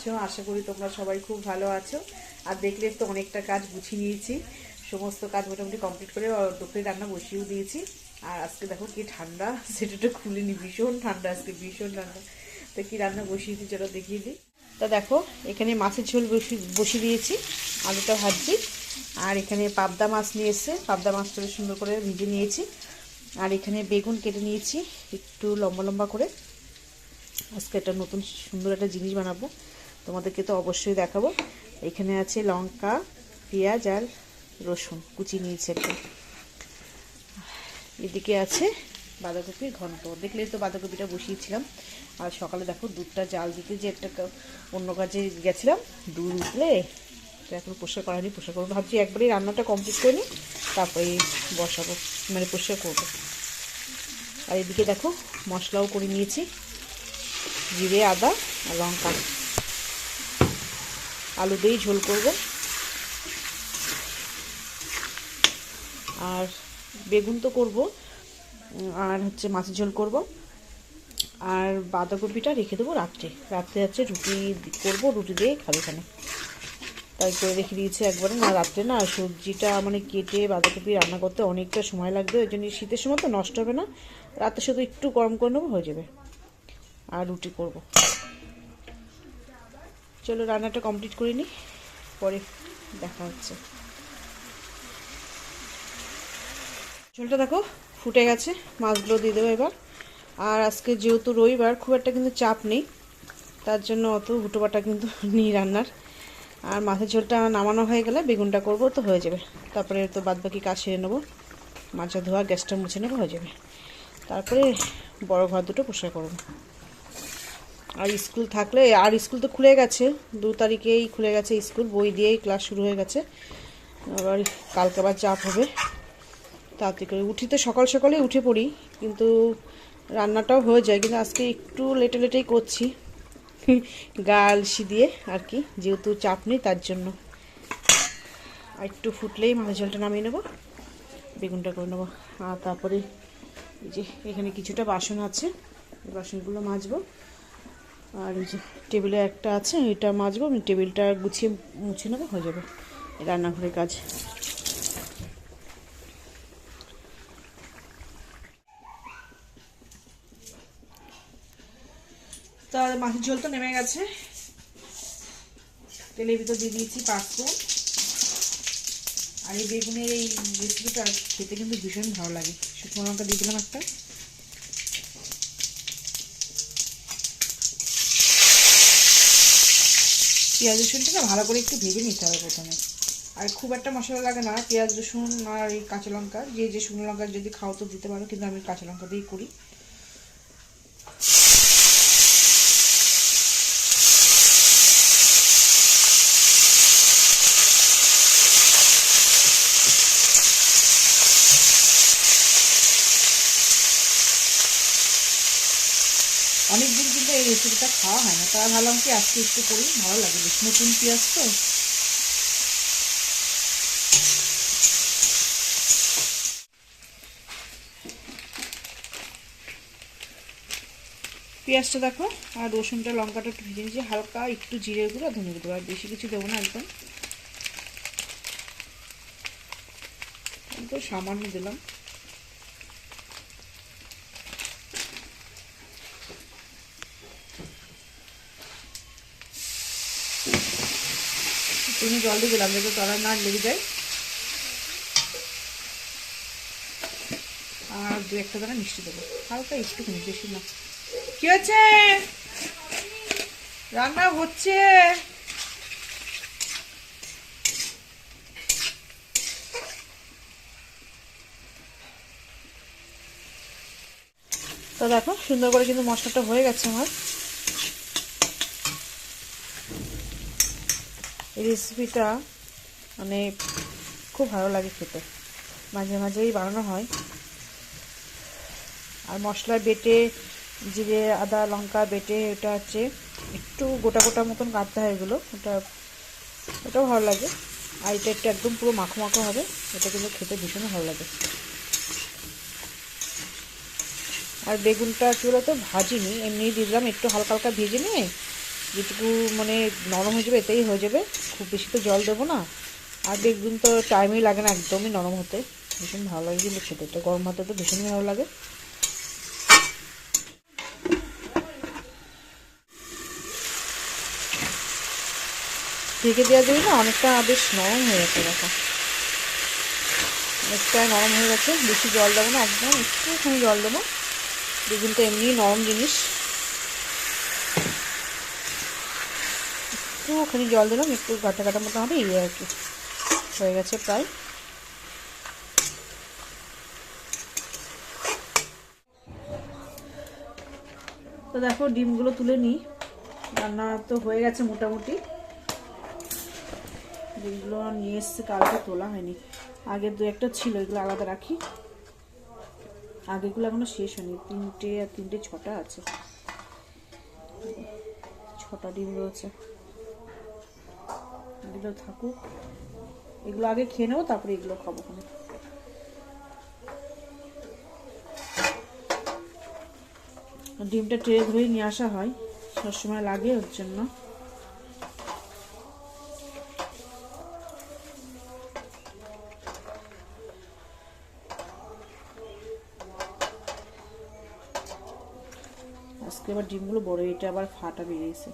আছো? আশা করি তোমরা সবাই খুব ভালো আছো। আর দেখলে তো অনেকটা কাজ গুছিয়ে নিয়েছি, সমস্ত কাজ মোটামুটি কমপ্লিট করে দুপুরে রান্না বসিয়েও দিয়েছি। আর আজকে দেখো কি ঠান্ডা, সেটা খুলিনি, ভীষণ ঠান্ডা আজকে, ভীষণ ঠান্ডা। তো কি রান্না বসিয়েছি চলো দেখিয়ে দিই। তা দেখো এখানে মাছের ঝোল বসিয়ে দিয়েছি, আলুটা ভাজছি। আর এখানে পাবদা মাছ নিয়ে এসে পাবদা মাছটা সুন্দর করে ভেজে নিয়েছি। আর এখানে বেগুন কেটে নিয়েছি একটু লম্বা লম্বা করে। আজকে একটা নতুন সুন্দর একটা জিনিস বানাবো, তোমাদেরকে তো অবশ্যই দেখাবো। এখানে আছে লঙ্কা, পেঁয়াজ আর রসুন কুচি নিয়েছি একটা। এদিকে আছে বাঁধাকপির ঘন্ট, দেখলে তো বাঁধাকপিটা বসিয়েছিলাম। আর সকালে দেখো দুধটা জাল দিতে যে একটা অন্য কাজে গেছিলাম, দুধ উঠলে তো এখন পরিষ্কার করা হয়নি, পরিষ্কার করবো ভাবছি, একবারেই রান্নাটা কমপ্লিট করে নিই তারপরে বসাবো, মানে পরিষ্কার করবো। আর এদিকে দেখো মশলাও করে নিয়েছি, জিরে, আদা আর লঙ্কা। আলু দিয়েই ঝোল করব। আর বেগুন তো করব, আর হচ্ছে মাছের ঝোল করব। আর বাঁধাকপিটা রেখে দেবো রাত্রে, রাত্রে হচ্ছে রুটি করব, রুটি দিয়ে খাবে এখানে, তাই করে রেখে দিয়েছি একবারে। না রাত্রে না সবজিটা মানে কেটে বাঁধাকপি রান্না করতে অনেকটা সময় লাগবে, ওই জন্য শীতের সময় তো নষ্ট হবে না, রাতে শুধু একটু গরম করে নেবো, হয়ে যাবে। আর রুটি করব। চলো রান্নাটা কমপ্লিট করে নিই, পরে দেখা হচ্ছে। ঝোলটা দেখো ফুটে গেছে, মাছগুলো দিয়ে দেবো এবার। আর আজকে যেহেতু রবিবার খুব একটা কিন্তু চাপ নেই, তার জন্য অত হুটোপাটা কিন্তু নেই রান্নার। আর মাছের ঝোলটা নামানো হয়ে গেলে বেগুনটা করব, তো হয়ে যাবে। তারপরে তো বাদবাকি কাজ সেরে নেবো, মাছা ধোয়া, গ্যাসটা মুছে নেবো, হয়ে যাবে। তারপরে বড় ঘর দুটো পরিষ্কার করব। আর স্কুল থাকলে, আর স্কুল তো খুলে গেছে, 2 তারিখেই খুলে গেছে স্কুল, বই দিয়েই ক্লাস শুরু হয়ে গেছে। আবার কালকে আবার চাপ হবে, তাড়াতাড়ি করে উঠি তো সকাল সকালেই উঠে পড়ি, কিন্তু রান্নাটাও হয়ে যায়, কিন্তু আজকে একটু লেটে লেটেই করছি গা আলসি দিয়ে আর কি, যেহেতু চাপ নেই তার জন্য। আর একটু ফুটলেই মাছের ঝোলটা নামিয়ে নেবো, বেগুনটা করে নেবো। আর তারপরে এই যে এখানে কিছুটা বাসন আছে, বাসনগুলো মাজবো। আর এই যে টেবিলে একটা আছে, এটা মাজবো, আমি টেবিলটা গুছিয়ে মুছে নেবো, হয়ে যাবে রান্নাঘরের কাজ। তো মাছের ঝোল তো নেমে গেছে, তেলের ভিতর দিয়ে দিয়েছি 5 ফোড়ন। আর এই বেগুনের এই রেসিপিটা খেতে কিন্তু ভীষণ ভালো লাগে। শুকনো লঙ্কা দিয়ে দিলাম একটা। পেঁয়াজ রসুনটা না ভালো করে একটু ভেজে নিতে হবে প্রথমে। আর খুব একটা মশলা লাগে না, পেঁয়াজ রসুন আর এই কাঁচা লঙ্কা, যে শুকনো লঙ্কা যদি খাও তো দিতে পারো, কিন্তু আমি কাঁচা লঙ্কা দিয়েই করি। অনেকদিন কিন্তু এই রেসিপিটা খাওয়া হয় না, তারা ভাবলাম কি আজকে একটু করি, ভালো লাগে বেশ, নতুন পেঁয়াজ তো। পেঁয়াজটা দেখো, আর রসুনটা লঙ্কাটা একটু ভেজে নিয়েছি, হালকা একটু জিরে গুঁড়ো, ধনে দেবো, আর বেশি কিছু দেবো না, একদম তো সামান্য দিলাম। তুমি জল দিয়ে দিলাম যাতে তলায় না লেগে যায়। আর 2-1 দানা মিষ্টি দেবো, হালকা একটুখানি, বেশি না। কি হচ্ছে? রান্না হচ্ছে। তো দেখো সুন্দর করে কিন্তু মশলাটা হয়ে গেছে আমার। এই রেসিপিটা মানে খুব ভালো লাগে খেতে, মাঝে মাঝেই বানানো হয়। আর মশলা বেটে, জিরে আদা লঙ্কা বেটে, এটা হচ্ছে একটু গোটা গোটা মতন কাটতে হয় এগুলো, ওটাও ভালো লাগে। আর এটা একটু একদম পুরো মাখো মাখো হবে, এটা কিন্তু খেতে ভীষণ ভালো লাগে। আর বেগুনটা চুলো তো ভাজিনি, এমনি দিলাম, একটু হালকা হালকা ভেজে নিয়ে যেটুকু মানে নরম হয়ে যাবে এতেই হয়ে যাবে, খুব বেশি তো জল দেবো না। আর বেগুন তো টাইমই লাগে না একদমই নরম হতে, ভীষণ ভালো লাগে কিন্তু খেতে, এটা গরম ভাতে তো ভীষণই ভালো লাগে। ঢেকে দেওয়া যায় না, অনেকটা বেশ নরম হয়ে গেছে, দেখো অনেকটা নরম হয়ে গেছে। বেশি জল দেবো না, একদম একটুখানি জল দেবো, বেগুন তো এমনি নরম জিনিস। একটুখানি জল দিলাম, একটু গাটা গাটা মতো হবে, এই আর কি। হয়ে গেছে প্রায়। তো দেখো ডিমগুলো তুলে নিই, রান্না তো হয়ে গেছে মোটামুটি। ডিমগুলো নিয়ে এসছে, কালকে তোলা হয়নি, আগের দু একটা ছিল, এগুলো আলাদা রাখি। আগেগুলো এখনো শেষ হয়নি, 3টে আর 3টে 6টা আছে, 6টা ডিম রয়েছে। এগুলো থাকুক, এগুলো আগে খেয়ে নেবো, তারপরে এগুলো খাবো। ডিমটা ট্রে ধরেই নিয়ে আসা হয়, সবসময় লাগে ওর জন্য। আজকে আবার ডিমগুলো বড়, এটা আবার ফাটা বেরিয়েছে,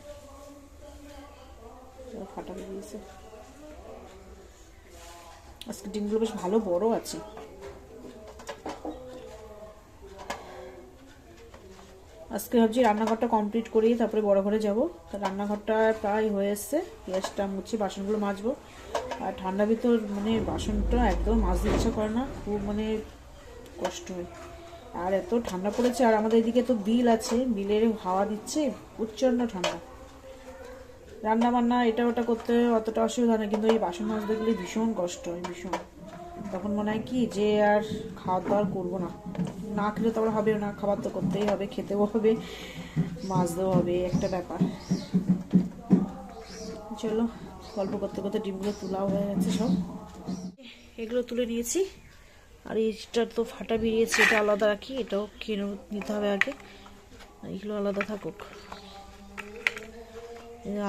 ফাটা বেরিয়েছে। আজকে ডিমগুলো বেশ ভালো বড় আছে। আজকে ভাবছি রান্নাঘরটা কমপ্লিট করেই তারপরে বড় ঘরে যাবো। তা রান্নাঘরটা প্রায় হয়ে এসছে, গ্যাসটা মুছি, বাসনগুলো মাজবো। আর ঠান্ডা ভিতর মানে বাসনটা একদম মাজতে ইচ্ছা করে না, খুব মানে কষ্ট হয়। আর এত ঠান্ডা পড়েছে, আর আমাদের এদিকে তো বিল আছে, বিলের হাওয়া দিচ্ছে, প্রচণ্ড ঠান্ডা। রান্না বান্না এটা ওটা করতে অতটা অসুবিধা নেই, কিন্তু এই বাসন মাজতে গেলে ভীষণ কষ্ট হয়, ভীষণ। তখন মনে হয় কি যে আর খাওয়া দাওয়া করবো না, না খেলে তো আবার হবে না, খাবার তো করতেই হবে, খেতেও হবে, মাজতেও হবে, একটা ব্যাপার। চলো, গল্প করতে করতে ডিমগুলো তোলাও হয়ে গেছে সব, এগুলো তুলে নিয়েছি। আর এইটা তো ফাটা বেরিয়েছে, এটা আলাদা রাখি, এটাও কিনে নিতে হবে আগে, এগুলো আলাদা থাকুক।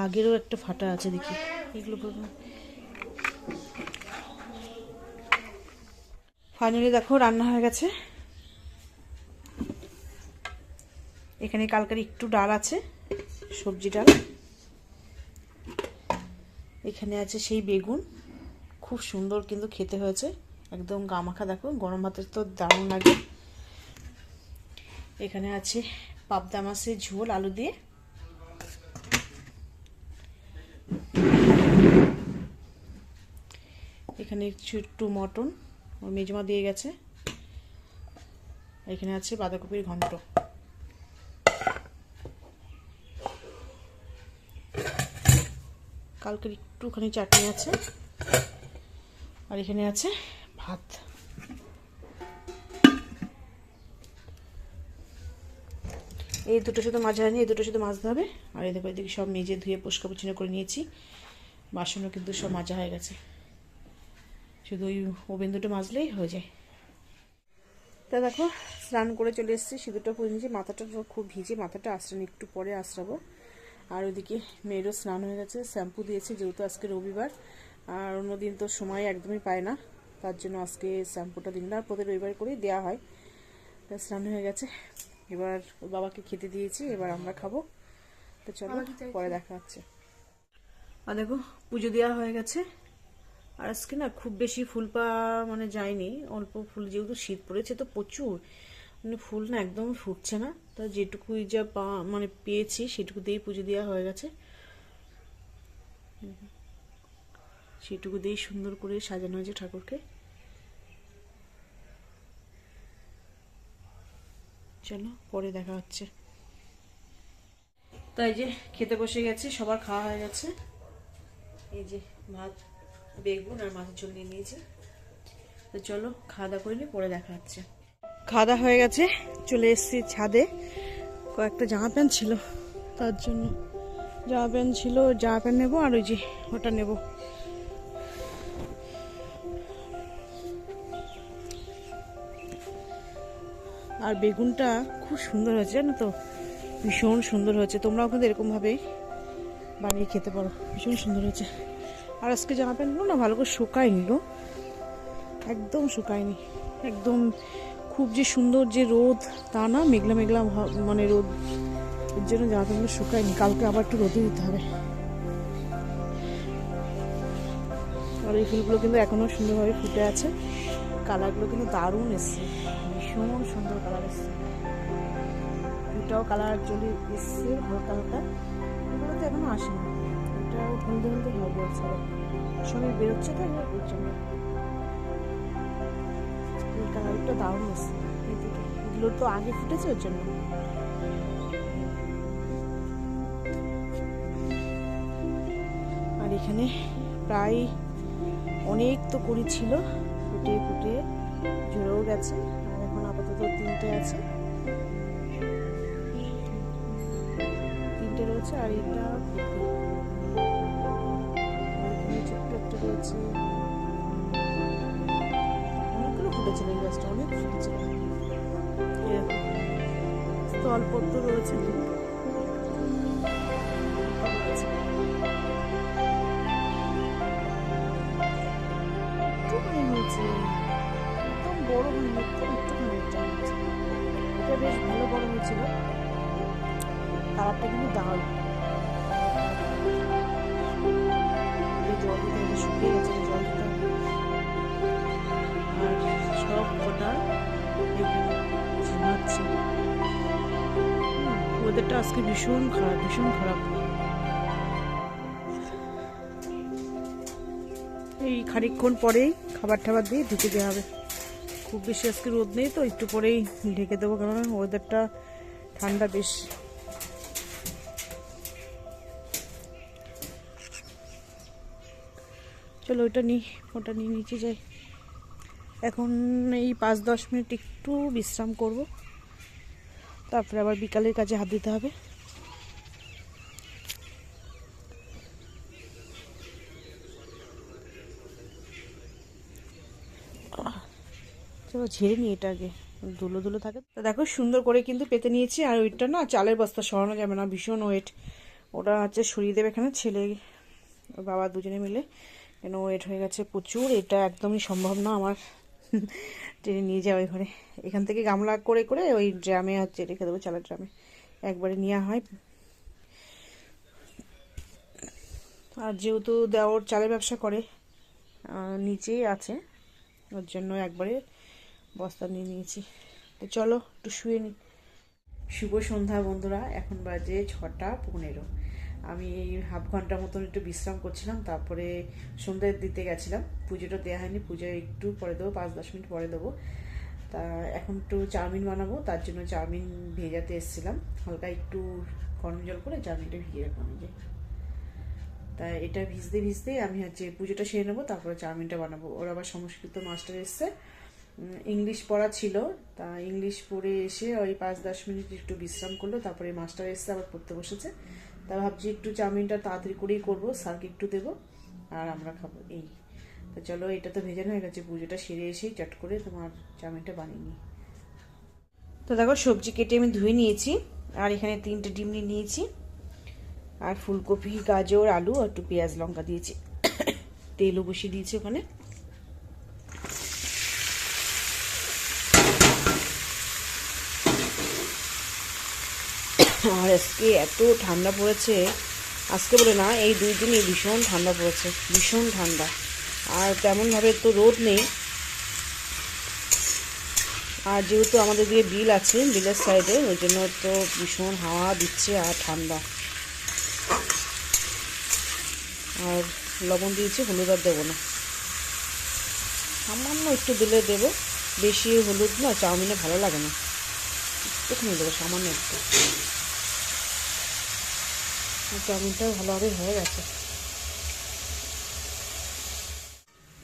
আগেরও একটা ফাটা আছে, দেখি এগুলো। ফাইনালি দেখো রান্না হয়ে গেছে। এখানে কালকের একটু ডাল আছে, সবজি ডাল। এখানে আছে সেই বেগুন, খুব সুন্দর কিন্তু খেতে হয়েছে, একদম গামাখা, দেখো গরম ভাতের তো দারুণ লাগে। এখানে আছে পাবদা মাছের ঝোল আলু দিয়ে। এখানে একটু মটন, ওর মেজমা দিয়ে গেছে। এখানে আছে বাঁধাকপির ঘন্ট। কালকের একটুখানি চাটনি আছে। আর এখানে আছে ভাত। এই দুটো শুধু মাজা হয়নি, এই দুটো শুধু মাজতে হবে। আর এদিকে এদিকে সব মেজে ধুয়ে পরিষ্কার পরিচ্ছন্ন করে নিয়েছি, বাসনও কিন্তু সব মাজা হয়ে গেছে, শুধু ওই ওভেন দুটো মাজলেই হয়ে যায়। তা দেখো স্নান করে চলে এসেছি, সিঁদুরটা পরে নিয়েছি, মাথাটা খুব ভিজে, মাথাটা আঁচড়ানো, একটু পরে আঁচড়াবো। আর ওইদিকে মেয়েরও স্নান হয়ে গেছে, শ্যাম্পু দিয়েছে, যেহেতু আজকে রবিবার, আর অন্যদিন তো সময় একদমই পায় না, তার জন্য আজকে শ্যাম্পুটা দিন না, প্রতি রবিবার করেই দেওয়া হয়। তা স্নান হয়ে গেছে, এবার বাবাকে খেতে দিয়েছি, এবার আমরা খাবো। তো চলো পরে দেখা হচ্ছে। আর দেখো পুজো দেওয়া হয়ে গেছে। আর আজকে না খুব বেশি ফুল পাওয়া মানে যায়নি, অল্প ফুল, যেহেতু শীত পড়েছে তো প্রচুর, মানে ফুল না একদম ফুটছে না। তা যেটুকুই যা মানে পেয়েছি সেটুকু দিয়েই পুজো দেওয়া হয়ে গেছে, সেটুকু দিয়েই সুন্দর করে সাজানো হয়েছে ঠাকুরকে। চলো পরে দেখা হচ্ছে। তাই যে খেতে বসে গেছে, সবার খাওয়া হয়ে গেছে। এই যে ভাত, বেগুন আর মাছের ঝোল নিয়ে নিয়েছি। তো চলো খাওয়া দাওয়া করে নিই, পরে দেখা হচ্ছে। খাওয়া দাওয়া হয়ে গেছে, চলে এসেছি ছাদে। কয়েকটা জামা প্যান্ট ছিল, তার জন্য জামা প্যান্ট ছিল, জামা প্যান্ট নেবো, আর ওই যে ওটা নেব। আর বেগুনটা খুব সুন্দর হয়েছে জানো তো, ভীষণ সুন্দর হয়েছে। তোমরাও কিন্তু এরকমভাবে বানিয়ে খেতে পারো। ভীষণ সুন্দর হয়েছে। আর আজকে জামা প্যান্টগুলো না ভালো করে শুকায়নি গো, একদম শুকায়নি। একদম খুব যে সুন্দর যে রোদ তা না, মেঘলা মেঘলা মানে রোদ, এর জন্য জামা প্যান্টগুলো শুকায়নি। কালকে আবার একটু রোদে দিতে হবে। আর এই ফুলগুলো কিন্তু এখনো সুন্দরভাবে ফুটে আছে। কালারগুলো কিন্তু দারুণ এসছে, ভীষণ সুন্দর কালার এসছে। এটাও কালার চলে এসছে হালকা হালকা, এগুলো তো এখনো আসেনি। এটাও হলদে হলদে হবে আছে, সবাই বেরোচ্ছে তো ওর জন্য। এই কালারটা দারুণ এসছে, এগুলো তো আগে ফুটেছে ওর জন্য। আর এখানে প্রায় অনেক তো করি ছিল, ফুটে ফুটে ঝরেও গেছে। আর এখন আপাতত 3টে আছে, 3টে রয়েছে। আর এটা ছোট্ট একটা রয়েছে, অনেকগুলো ফুটেছিল এই গাছটা, অনেক ফুটেছিল। স্থলপদ্ম রয়েছে 2টো। হয়েছে একদম বড় হয়নি, একটুখানি একটা হয়েছে। এটা বেশ ভালো বড় হয়েছিল, কালারটা কিন্তু দারুণ। জল দিতে শুকিয়ে গেছে, জল দিতে। আর সব কটা ঝিমাচ্ছে। ওদেরটা আজকে ভীষণ খারাপ, ভীষণ খারাপ। এই খানিকক্ষণ পরেই খাবার টাবার দিয়ে ঢেকে দেওয়া হবে। খুব বেশি আজকে রোদ নেই তো, একটু পরেই ঢেকে দেবো, কারণ ওয়েদারটা ঠান্ডা বেশ। চলো ওটা নিয়ে নিচে যাই। এখন এই 5-10 মিনিট একটু বিশ্রাম করব, তারপরে আবার বিকালের কাজে হাত দিতে হবে। চলো ঝেড়ে নিই এটা আগে, ধুলো ধুলো থাকে। তা দেখো সুন্দর করে কিন্তু পেতে নিয়েছি। আর ওইটা না চালের বস্তা সরানো যাবে না, ভীষণ ওয়েট। ওটা হচ্ছে সরিয়ে দেবে এখানে ছেলে ওর বাবা দুজনে মিলে, কেন ওয়েট হয়ে গেছে প্রচুর। এটা একদমই সম্ভব না আমার টেনে নিয়ে যাওয়া ঘরে। এখান থেকে গামলা করে করে ওই ড্রামে হচ্ছে রেখে দেবো, চালের ড্রামে একবারে নেওয়া হয়। আর যেহেতু দেওয়ার চালের ব্যবসা করে, নিচেই আছে, ওর জন্য একবারে বস্তা নিয়ে নিয়েছি। তো চলো একটু শুয়ে নিই। শুভ সন্ধ্যা বন্ধুরা, এখন বাজে 6টা 15। আমি এই হাফ ঘন্টা মতন একটু বিশ্রাম করছিলাম, তারপরে সন্ধ্যা দিতে গেছিলাম। পুজোটা দেওয়া হয়নি, পুজো একটু পরে দেবো, 5-10 মিনিট পরে দেবো। তা এখন একটু চাউমিন বানাবো, তার জন্য চাউমিন ভেজাতে এসেছিলাম। হালকা একটু গরম জল করে চাউমিনটা ভিজিয়ে রাখলাম। যে তা এটা ভিজতে ভিজতেই আমি হচ্ছে পুজোটা সেরে নেবো, তারপরে চাউমিনটা বানাবো। ওর আবার সংস্কৃত মাস্টার এসছে, ইংলিশ পড়া ছিল। তা ইংলিশ পড়ে এসে ওই 5-10 মিনিট একটু বিশ্রাম করলো, তারপরে মাস্টার এসছে আবার পড়তে বসেছে। তা ভাবছি একটু চাউমিনটা তাড়াতাড়ি করেই করবো, স্যারকে একটু দেবো আর আমরা খাবো এই। তো চলো এটা তো ভেজানো হয়ে গেছে, পুজোটা সেরে এসেই চট করে তোমার চাউমিনটা বানিয়ে নিই। তো দেখো সবজি কেটে আমি ধুয়ে নিয়েছি। আর এখানে 3টে ডিম নিয়ে নিয়েছি, আর ফুলকপি, গাজর, আলু আর একটু পেঁয়াজ লঙ্কা দিয়েছি। তেলও বসিয়ে দিয়েছি ওখানে। আর আজকে এত ঠান্ডা পড়েছে, আজকে বলে না এই 2 দিনই ভীষণ ঠান্ডা পড়েছে, ভীষণ ঠান্ডা। আর তেমনভাবে তো রোদ নেই। আর যেহেতু আমাদের দিকে বিল আছে, বিলের সাইডে, ওই জন্য তো ভীষণ হাওয়া দিচ্ছে আর ঠান্ডা। আর লবণ দিয়েছি, হলুদ আর দেবো না, সামান্য একটু দিলে দেবো। বেশি হলুদ না চাউমিনে ভালো লাগে না, একটুখানি দেবো, সামান্য একটু। চাউমিনটা ভালোভাবে হয়ে গেছে।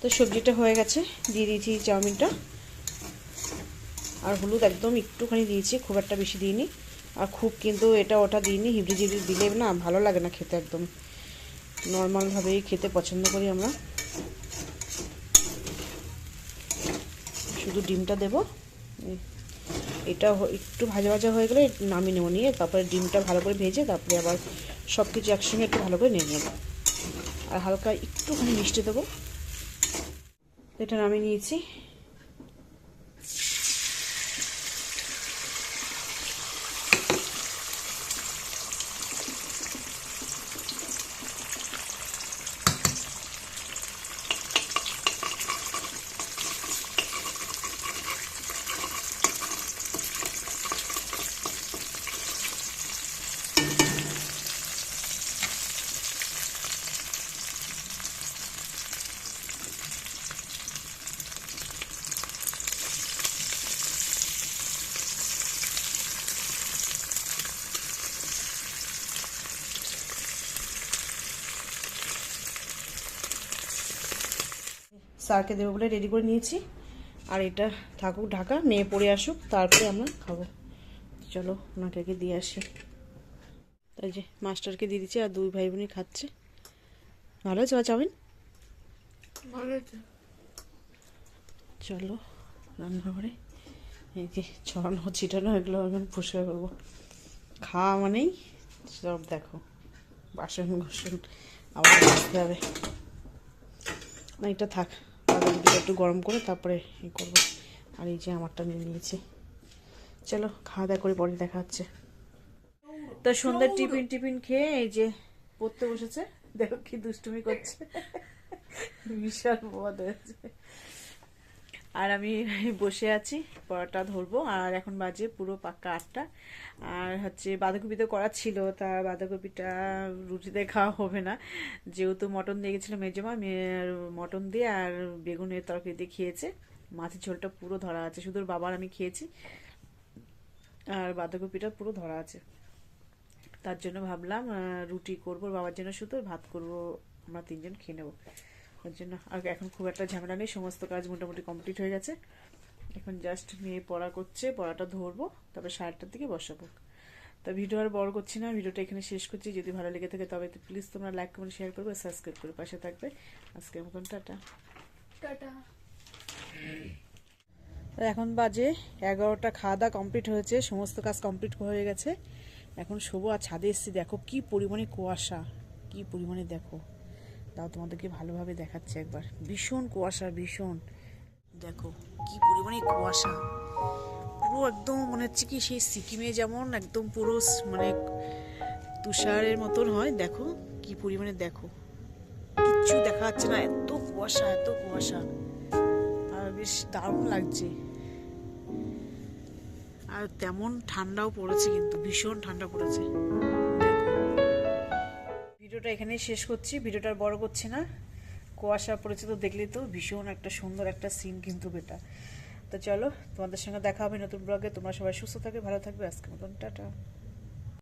তো সবজিটা হয়ে গেছে, দিয়ে দিয়েছি চাউমিনটা। আর হলুদ একদম একটুখানি দিয়েছি, খুব একটা বেশি দিইনি। আর খুব কিন্তু এটা ওটা দিইনি, হিবড়ি জিবড়ি দিলে না ভালো লাগে না খেতে, একদম নর্মালভাবেই খেতে পছন্দ করি আমরা। শুধু ডিমটা দেব, এটা একটু ভাজা ভাজা হয়ে গেলে নামিয়ে নেবো, নিয়ে তারপরে ডিমটা ভালো করে ভেজে তারপরে আবার সব কিছু একসঙ্গে একটু ভালো করে নিয়ে নেবো। আর হালকা একটুখানি মিষ্টি দেবো। এটা নামিয়ে নিয়েছি। স্যারকে দেবো বলে রেডি করে নিয়েছি। আর এটা থাকুক ঢাকা, মেয়ে পড়ে আসুক, তারপরে আমরা খাবো। চলো ওনাকে দিয়ে আসি। তাই যে মাস্টারকে দিয়ে দিচ্ছি, আর দুই ভাই বোনই খাচ্ছে। ভালো হয়েছে চাউমিন? ভালো হয়েছে। চলো রান্নাঘরে। এই যে ছড়ানো ছিটানো এগুলো এখন পরিষ্কার করবো। খাওয়া মানেই সব দেখো, বাসন ঘুসন আবার আসতে হবে না। এটা থাক, বাদামটা একটু গরম করে তারপরে ই করবো। আর এই যে আমারটা নিয়ে নিয়েছি। চলো খাওয়া দাওয়া করে পরে দেখা হচ্ছে। তো সন্ধ্যার টিফিন খেয়ে এই যে পড়তে বসেছে। দেখো কি দুষ্টুমি করছে, বিশাল বদ হয়েছে। আর আমি বসে আছি, পরোটা ধরবো। আর এখন বাজে পুরো পাক্কা 8টা। আর হচ্ছে বাঁধাকপি তো করা ছিল, তা বাঁধাকপিটা রুটিতে খাওয়া হবে না, যেহেতু মটন দিয়ে গেছিলো মেজমা, মটন দিয়ে আর বেগুনের তরকারি দিয়ে খেয়েছে। মাছের ঝোলটা পুরো ধরা আছে, শুধু বাবার আমি খেয়েছি, আর বাঁধাকপিটা পুরো ধরা আছে। তার জন্য ভাবলাম রুটি করবো বাবার জন্য, শুধু ভাত করবো, আমরা 3 জন খেয়ে নেবো। ওর জন্য আর এখন খুব একটা ঝামেলা নেই, সমস্ত কাজ মোটামুটি কমপ্লিট হয়ে গেছে। এখন জাস্ট মেয়ে পড়া করছে, পড়াটা ধরবো, তারপর 8টার দিকে বসাবো। তা ভিডিও আর বড় করছি না, ভিডিওটা এখানে শেষ করছি। যদি ভালো লেগে থাকে তবে প্লিজ তোমরা লাইক কমেন্ট শেয়ার করবে, সাবস্ক্রাইব করে পাশে থাকবে। আজকের মতন টাটা। টাটা। এখন বাজে 11টা, খাওয়া দাওয়া কমপ্লিট হয়েছে, সমস্ত কাজ কমপ্লিট হয়ে গেছে। এখন শোবো। আর ছাদে এসেছি, দেখো কি পরিমাণে কুয়াশা, কি পরিমাণে দেখো। তাও তোমাদেরকে ভালোভাবে দেখাচ্ছে একবার। ভীষণ কুয়াশা, ভীষণ। দেখো কি পরিমাণে কুয়াশা, পুরো একদম মনে হচ্ছে কি সেই সিকিমে যেমন একদম পুরো মানে তুষারের মতন হয়। দেখো কি পরিমাণে, দেখো কিচ্ছু দেখা যাচ্ছে না, এত কুয়াশা, এত কুয়াশা। আর বেশ দারুণ লাগছে। আর তেমন ঠান্ডাও পড়েছে, কিন্তু ভীষণ ঠান্ডা পড়েছে। ভিডিওটা এখানেই শেষ করছি, ভিডিওটা আর বড় করছি না। কুয়াশা পড়েছে তো দেখলি তো, ভীষণ একটা সুন্দর একটা সিন কিন্তু এটা। তো চলো তোমাদের সঙ্গে দেখা হবে নতুন ব্লগে। তোমরা সবাই সুস্থ থাকবে, ভালো থাকবে। আজকের মতন টাটা।